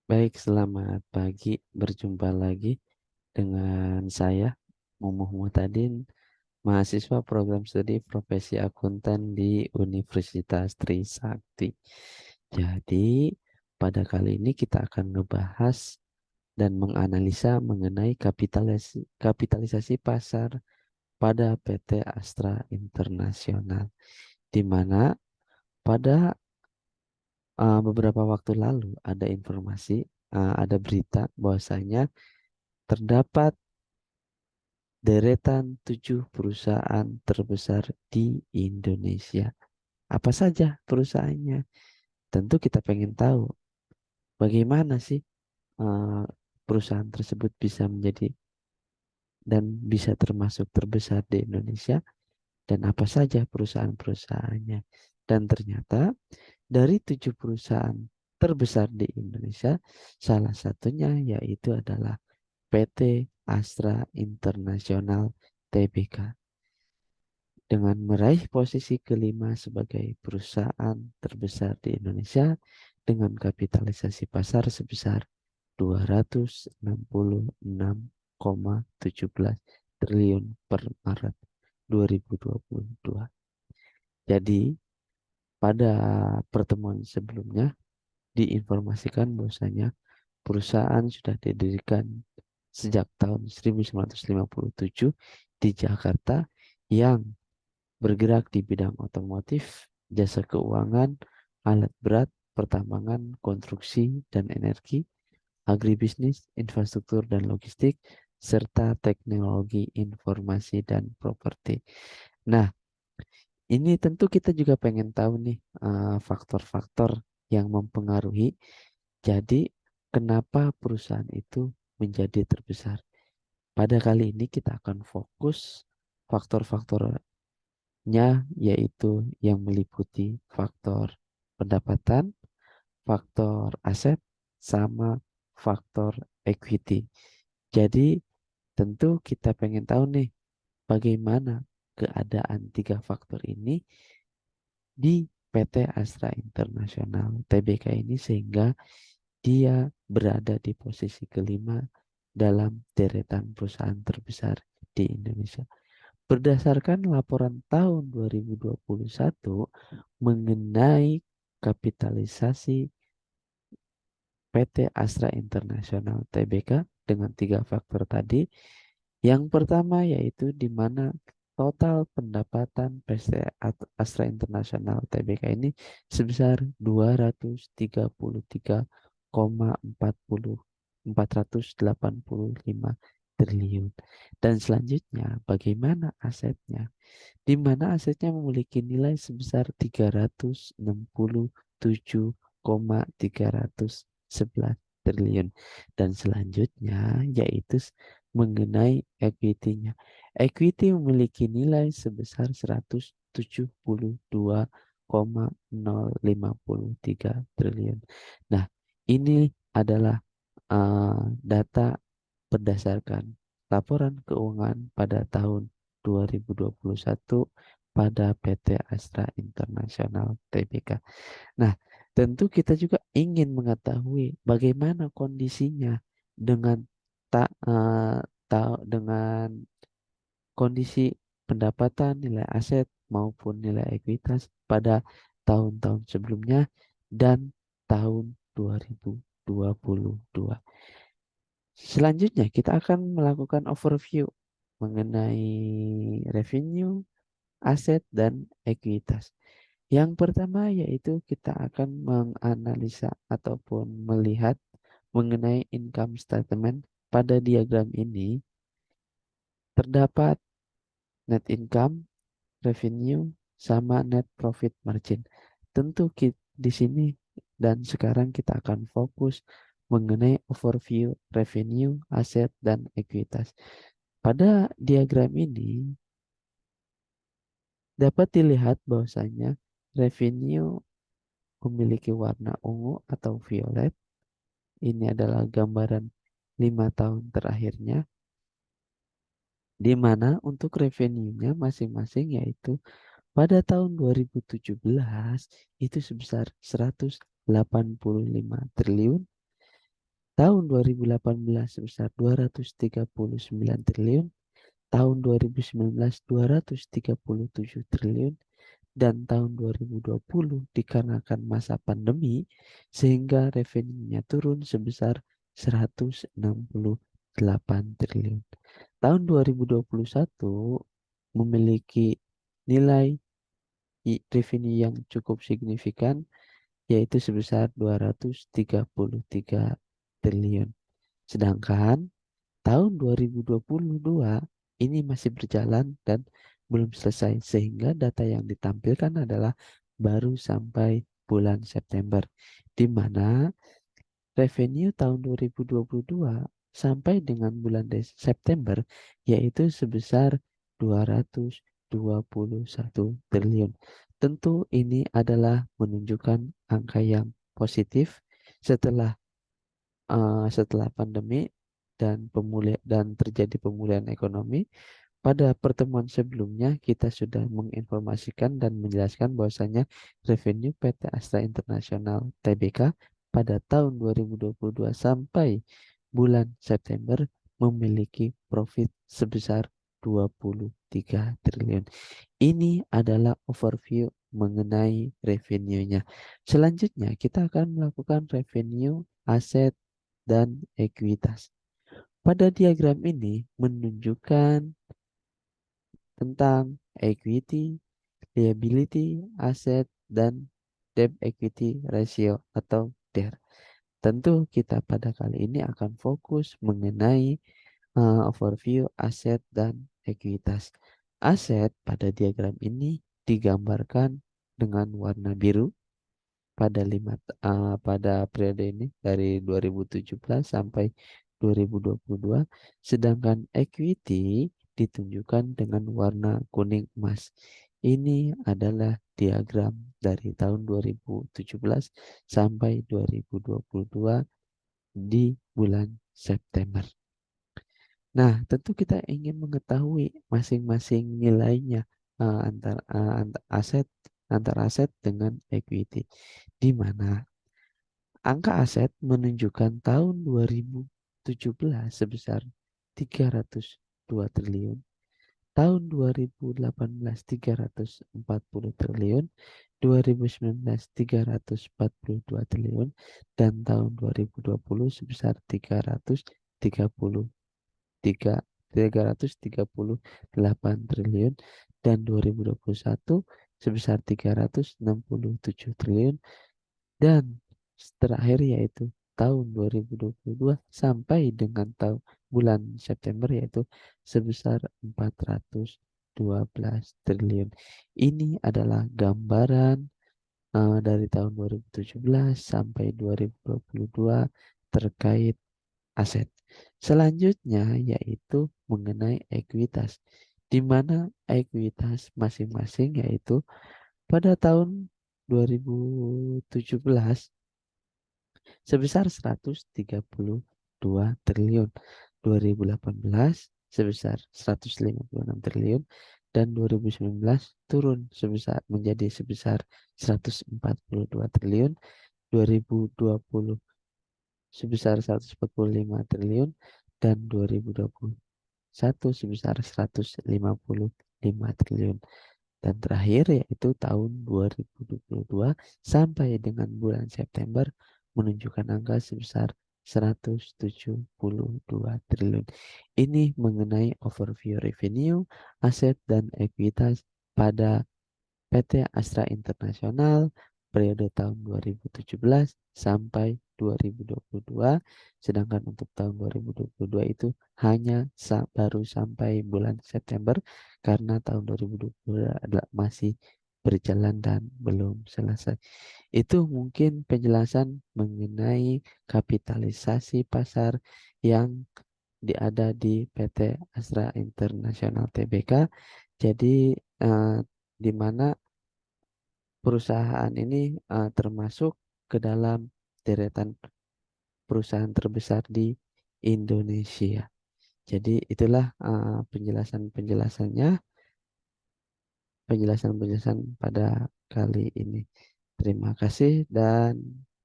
Baik, selamat pagi. Berjumpa lagi dengan saya, Mumuh Mutadin, mahasiswa program studi profesi akuntan di Universitas Trisakti. Jadi, pada kali ini kita akan ngebahas dan menganalisa mengenai kapitalisasi pasar pada PT Astra Internasional, di mana pada beberapa waktu lalu ada informasi, ada berita bahwasanya terdapat deretan 7 perusahaan terbesar di Indonesia. Apa saja perusahaannya? Tentu kita pengen tahu bagaimana sih eh, perusahaan tersebut bisa menjadi dan bisa termasuk terbesar di Indonesia dan apa saja perusahaan-perusahaannya. Dan ternyata dari 7 perusahaan terbesar di Indonesia, salah satunya yaitu adalah PT Astra Internasional Tbk. Dengan meraih posisi kelima sebagai perusahaan terbesar di Indonesia dengan kapitalisasi pasar sebesar 266,17 triliun per Maret 2022. Jadi, pada pertemuan sebelumnya diinformasikan bahwasanya perusahaan sudah didirikan sejak tahun 1957 di Jakarta yang bergerak di bidang otomotif, jasa keuangan, alat berat, pertambangan, konstruksi dan energi, agribisnis, infrastruktur dan logistik, serta teknologi informasi dan properti. Nah, ini tentu kita juga pengen tahu nih faktor-faktor yang mempengaruhi. Jadi, kenapa perusahaan itu menjadi terbesar? Pada kali ini kita akan fokus faktor-faktornya, yaitu yang meliputi faktor pendapatan, faktor aset, sama faktor equity. Jadi tentu kita pengen tahu nih bagaimana keadaan 3 faktor ini di PT Astra Internasional Tbk ini sehingga dia berada di posisi kelima dalam deretan perusahaan terbesar di Indonesia. Berdasarkan laporan tahun 2021 mengenai kapitalisasi PT Astra Internasional Tbk dengan 3 faktor tadi. Yang pertama yaitu di mana total pendapatan PT Astra Internasional Tbk ini sebesar 233,485 triliun. Dan selanjutnya bagaimana asetnya? Di mana asetnya memiliki nilai sebesar 367,311 triliun. Dan selanjutnya yaitu mengenai equity-nya. Equity memiliki nilai sebesar 172,053 triliun. Nah, ini adalah data berdasarkan laporan keuangan pada tahun 2021 pada PT Astra Internasional Tbk. Nah, tentu kita juga ingin mengetahui bagaimana kondisinya dengan tak dengan kondisi pendapatan, nilai aset maupun nilai ekuitas pada tahun-tahun sebelumnya dan tahun 2022. Selanjutnya kita akan melakukan overview mengenai revenue, aset, dan ekuitas. Yang pertama yaitu kita akan menganalisa ataupun melihat mengenai income statement. Pada diagram ini terdapat net income, revenue, sama net profit margin. Tentu di sini dan sekarang kita akan fokus mengenai overview revenue, aset, dan ekuitas. Pada diagram ini dapat dilihat bahwasanya revenue memiliki warna ungu atau violet. Ini adalah gambaran 5 tahun terakhirnya, di mana untuk revenue-nya masing-masing yaitu pada tahun 2017 itu sebesar 185 triliun, Tahun 2018 sebesar 239 triliun, tahun 2019 237 triliun, dan tahun 2020 dikarenakan masa pandemi sehingga revenue-nya turun sebesar 168 triliun. Tahun 2021 memiliki nilai revenue yang cukup signifikan yaitu sebesar 233 triliun. Sedangkan tahun 2022 ini masih berjalan dan belum selesai sehingga data yang ditampilkan adalah baru sampai bulan September, di mana revenue tahun 2022 sampai dengan bulan September yaitu sebesar 221 triliun. Tentu ini adalah menunjukkan angka yang positif setelah setelah pandemi dan terjadi pemulihan ekonomi. Pada pertemuan sebelumnya kita sudah menginformasikan dan menjelaskan bahwasanya revenue PT Astra International Tbk pada tahun 2022 sampai bulan September memiliki profit sebesar 23 triliun. Ini adalah overview mengenai revenue-nya. Selanjutnya kita akan melakukan revenue, aset, dan ekuitas. Pada diagram ini menunjukkan tentang equity, liability, aset, dan debt equity ratio atau DER. Tentu kita pada kali ini akan fokus mengenai overview aset dan ekuitas. Aset pada diagram ini digambarkan dengan warna biru pada periode ini dari 2017 sampai 2022, sedangkan equity ditunjukkan dengan warna kuning emas. Ini adalah diagram dari tahun 2017 sampai 2022 di bulan September. Nah, tentu kita ingin mengetahui masing-masing nilainya antara aset dengan equity, di mana angka aset menunjukkan tahun 2017 sebesar 302 triliun, tahun 2018 340 triliun, 2019 342 triliun, dan tahun 2020 sebesar 338 triliun, dan 2021 sebesar 367 triliun, dan terakhir yaitu tahun 2022 sampai dengan bulan September yaitu sebesar 412 triliun. Ini adalah gambaran dari tahun 2017 sampai 2022 terkait aset. Selanjutnya yaitu mengenai ekuitas, di mana ekuitas masing-masing yaitu pada tahun 2017 sebesar 132 triliun, 2018 sebesar 156 triliun, dan 2019 turun menjadi sebesar 142 triliun, 2020 sebesar 145 triliun, dan 2021 sebesar 155 triliun. Dan terakhir yaitu tahun 2022 sampai dengan bulan September menunjukkan angka sebesar 172 triliun. Ini mengenai overview revenue, aset, dan ekuitas pada PT Astra International periode tahun 2017 sampai 2022, sedangkan untuk tahun 2022 itu hanya baru sampai bulan September karena tahun 2022 adalah masih berjalan dan belum selesai. Itu mungkin penjelasan mengenai kapitalisasi pasar yang ada di PT Astra International Tbk. Jadi di mana perusahaan ini termasuk ke dalam deretan perusahaan terbesar di Indonesia. Jadi itulah penjelasan-penjelasan pada kali ini. Terima kasih dan